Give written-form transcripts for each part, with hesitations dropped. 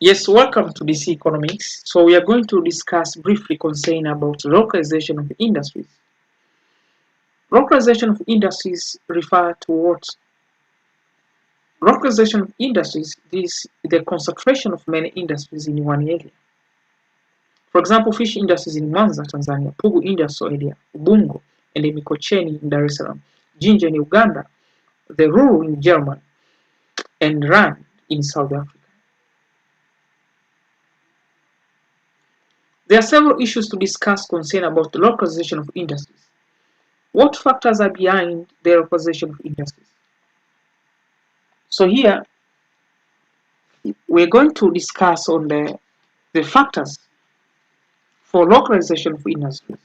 Yes, welcome to DC Economics. So we are going to discuss briefly concerning about localization of industries. Localization of industries refer to what? Localization of industries is the concentration of many industries in one area. For example, fish industries in Mwanza, Tanzania, Pugu industrial area, Ubungo, and the Mikocheni in Dar es Salaam, Jinja in Uganda, the Ruhr in Germany, and Rand in South Africa. There are several issues to discuss concerning about the localization of industries. What factors are behind the localization of industries? So here we're going to discuss on the factors for localization of industries.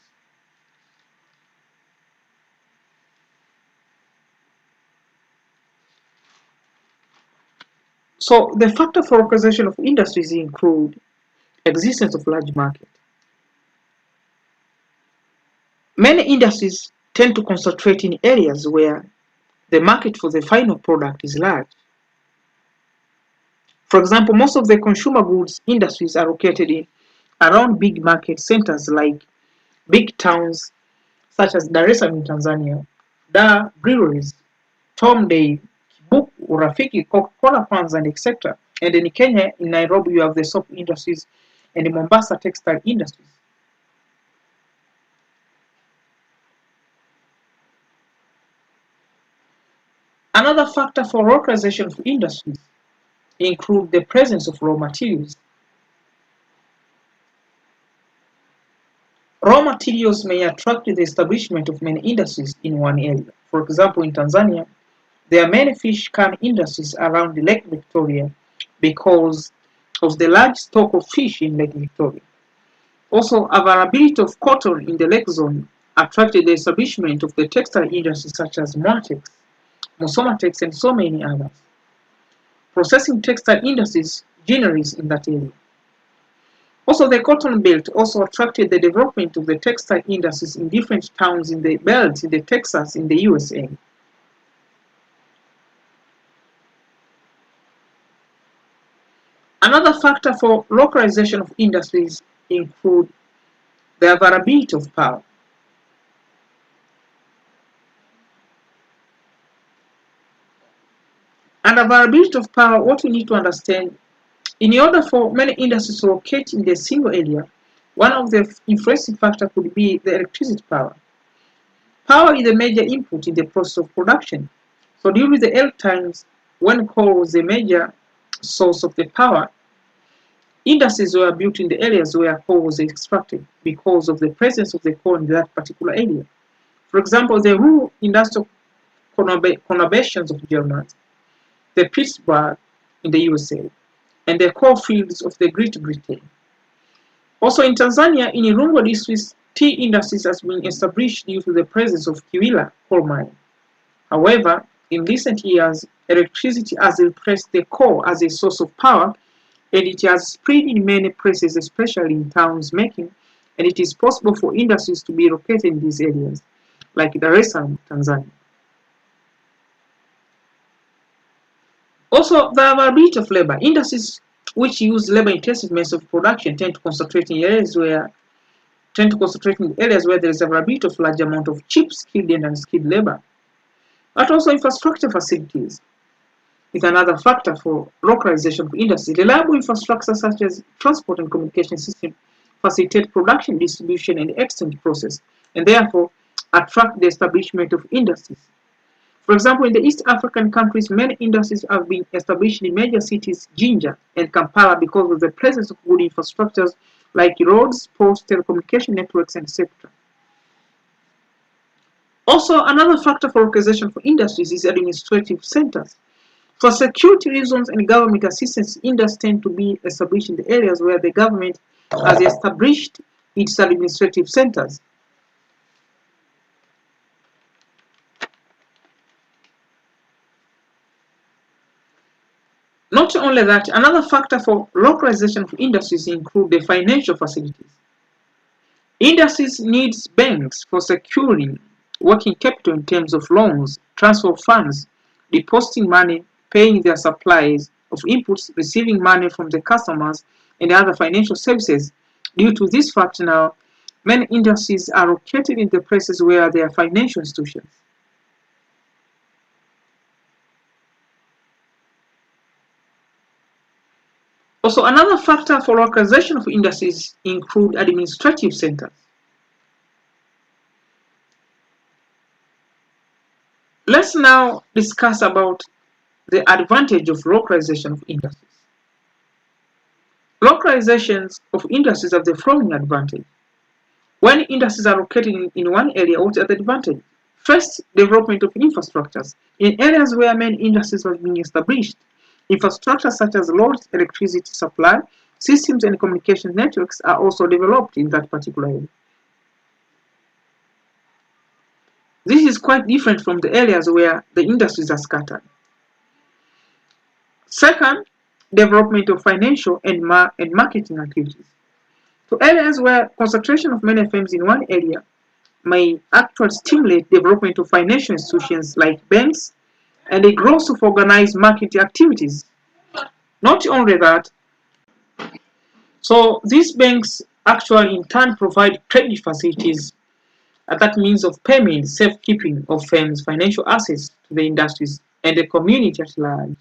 So the factor for localization of industries include existence of large market. Many industries tend to concentrate in areas where the market for the final product is large. For example, most of the consumer goods industries are located around big market centers like big towns such as Dar es Salaam in Tanzania, Dar breweries, Tom Day, Kibuku, Urafiki, Coca-Cola farms, and etc. And in Kenya, in Nairobi, you have the soap industries and the Mombasa textile industries. Another factor for localization of industries include the presence of raw materials. Raw materials may attract the establishment of many industries in one area. For example, in Tanzania, there are many fish can industries around Lake Victoria because of the large stock of fish in Lake Victoria. Also, availability of cotton in the lake zone attracted the establishment of the textile industries such as Moatex, Mosomatex, and so many others. Processing textile industries generates in that area. Also, the cotton belt also attracted the development of the textile industries in different towns in the belt in the Texas in the USA. Another factor for localization of industries include the availability of power. And availability of power, what we need to understand, in order for many industries to locate in a single area, one of the influencing factors could be the electricity power. Power is a major input in the process of production. So during the early times, when coal was a major source of the power, industries were built in the areas where coal was extracted because of the presence of the coal in that particular area. For example, the Ruhr industrial conurbations of Germany, the Pittsburgh in the USA, and the coal fields of the Great Britain. Also in Tanzania, in Irungo district, tea industries has been established due to the presence of Kiwila coal mine. However, in recent years, electricity has replaced the coal as a source of power, and it has spread in many places, especially in towns making, and it is possible for industries to be located in these areas, like Dar es Salaam, Tanzania. Also, the availability of labor. Industries which use labor-intensive methods of production tend to concentrate in areas where there is availability of large amount of cheap, skilled and unskilled labor. But also infrastructure facilities is another factor for localization of industry. Reliable infrastructure such as transport and communication system facilitate production, distribution, and exchange process, and therefore attract the establishment of industries. For example, in the East African countries, many industries have been established in major cities, Jinja and Kampala, because of the presence of good infrastructures like roads, ports, telecommunication networks, and etc. Also, another factor for localization for industries is administrative centers. For security reasons and government assistance, industries tend to be established in the areas where the government has established its administrative centers. Not only that, another factor for localization of industries include the financial facilities. Industries need banks for securing working capital in terms of loans, transfer of funds, depositing money, paying their suppliers, of inputs, receiving money from the customers, and other financial services. Due to this fact now, many industries are located in the places where there are financial institutions. Also, another factor for localization of industries include administrative centers. Let's now discuss about the advantage of localization of industries. Localizations of industries have the following advantage. When industries are located in one area, what are the advantage? First, development of infrastructures. In areas where many industries have been established, infrastructure such as roads, electricity supply, systems and communication networks are also developed in that particular area. This is quite different from the areas where the industries are scattered. Second, development of financial and marketing activities. So areas where concentration of many firms in one area may actually stimulate development of financial institutions like banks and a growth of organized market activities. Not only that, so these banks actually in turn provide credit facilities that means of payment, safekeeping of firms' financial assets to the industries and the community at large.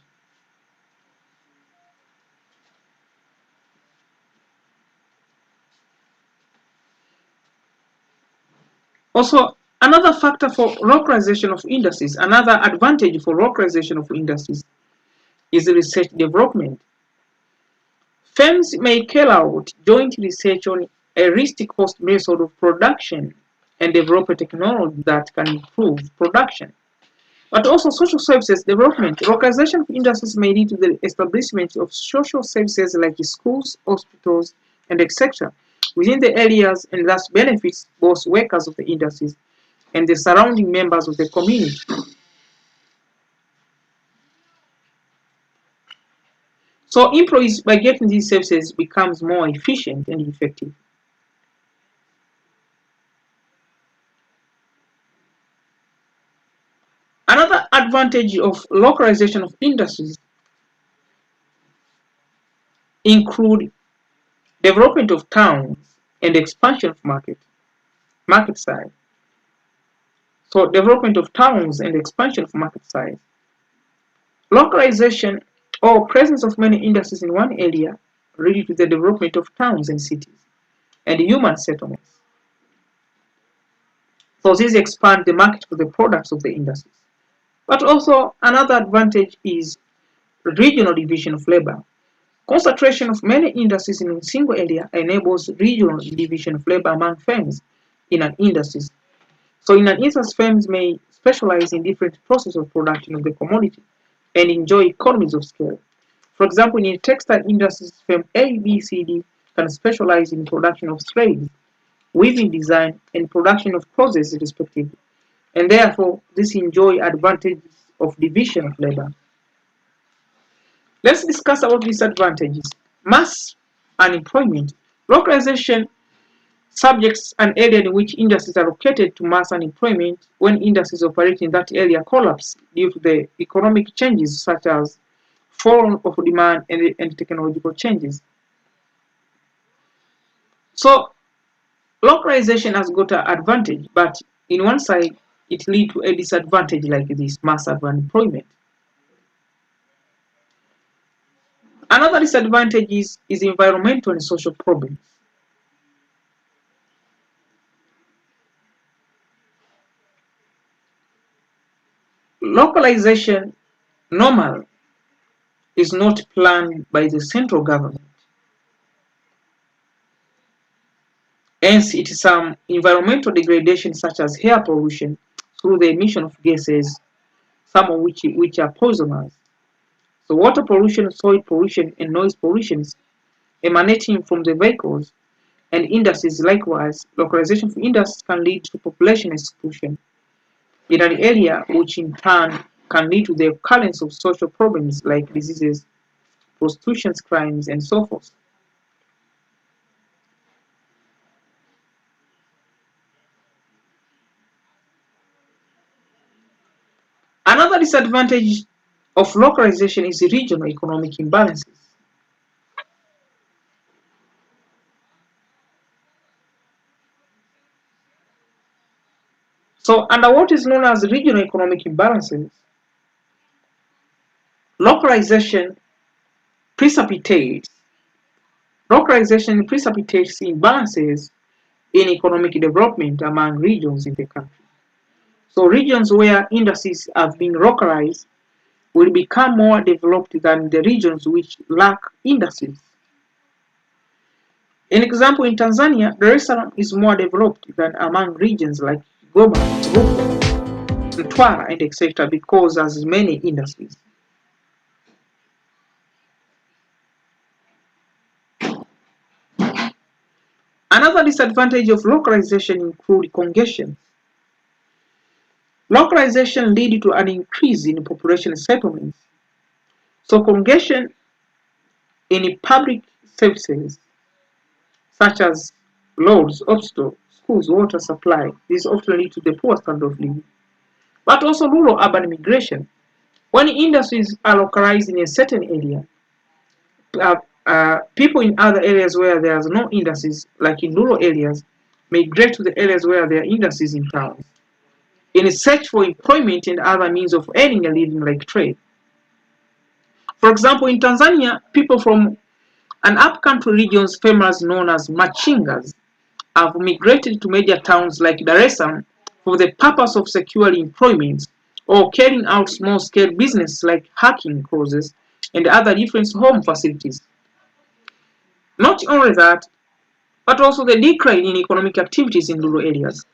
Also, another factor for localization of industries, another advantage for localization of industries is research development. Firms may carry out joint research on a least-cost method of production and develop a technology that can improve production. But also social services development. Localization of industries may lead to the establishment of social services like schools, hospitals, and etc. within the areas and thus benefits both workers of the industries and the surrounding members of the community. So employees, by getting these services, becomes more efficient and effective. Another advantage of localization of industries include development of towns and expansion of market size. So development of towns and expansion of market size. Localization or presence of many industries in one area lead to the development of towns and cities and human settlements. So these expand the market for the products of the industries. But also another advantage is regional division of labor. Concentration of many industries in a single area enables regional division of labor among firms in an industry. So in an instance, firms may specialize in different processes of production of the commodity and enjoy economies of scale. For example, in a textile industry, firm A, B, C, D can specialize in production of threads, weaving design, and production of clothes respectively. And therefore, this enjoy advantages of division of labor. Let's discuss about disadvantages. Mass unemployment. Localization subjects an area in which industries are located to mass unemployment when industries operating in that area collapse due to the economic changes such as fall of demand and technological changes. So localization has got an advantage, but in one side it leads to a disadvantage like this mass unemployment. Another disadvantage is environmental and social problems. Localization normal is not planned by the central government. Hence, it is some environmental degradation such as air pollution through the emission of gases, some of which are poisonous. So water pollution, soil pollution, and noise pollution emanating from the vehicles and industries likewise. Localization of industries can lead to population exclusion in an area, which in turn can lead to the occurrence of social problems like diseases, prostitution, crimes, and so forth. Another disadvantage of localization is regional economic imbalances. So under what is known as regional economic imbalances, localization precipitates imbalances in economic development among regions in the country. So regions where industries have been localized will become more developed than the regions which lack industries. An example, in Tanzania, Dar es Salaam is more developed than among regions like Goma, Rukwa, Mtwara, and etc. because it has many industries. Another disadvantage of localization includes congestion. Localization leads to an increase in population settlements. So congestion in public services such as roads, hospitals, schools, water supply, this often leads to the poor standard of living. But also rural urban migration. When industries are localized in a certain area, people in other areas where there's no industries, like in rural areas, migrate to the areas where there are industries in towns in a search for employment and other means of earning a living like trade. For example, in Tanzania, people from an upcountry regions famous known as machingas have migrated to major towns like Dar es Salaam for the purpose of securing employment or carrying out small-scale business like hacking courses and other different home facilities. Not only that, but also the decline in economic activities in rural areas.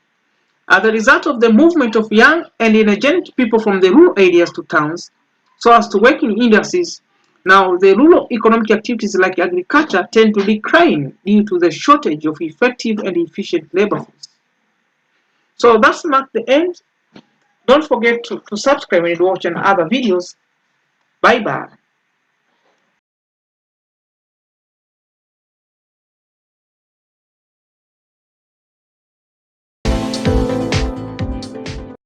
As a result of the movement of young and energetic people from the rural areas to towns, so as to work in industries, now the rural economic activities like agriculture tend to decline due to the shortage of effective and efficient labor force. So that's marked the end. Don't forget to subscribe and watch other videos. Bye bye.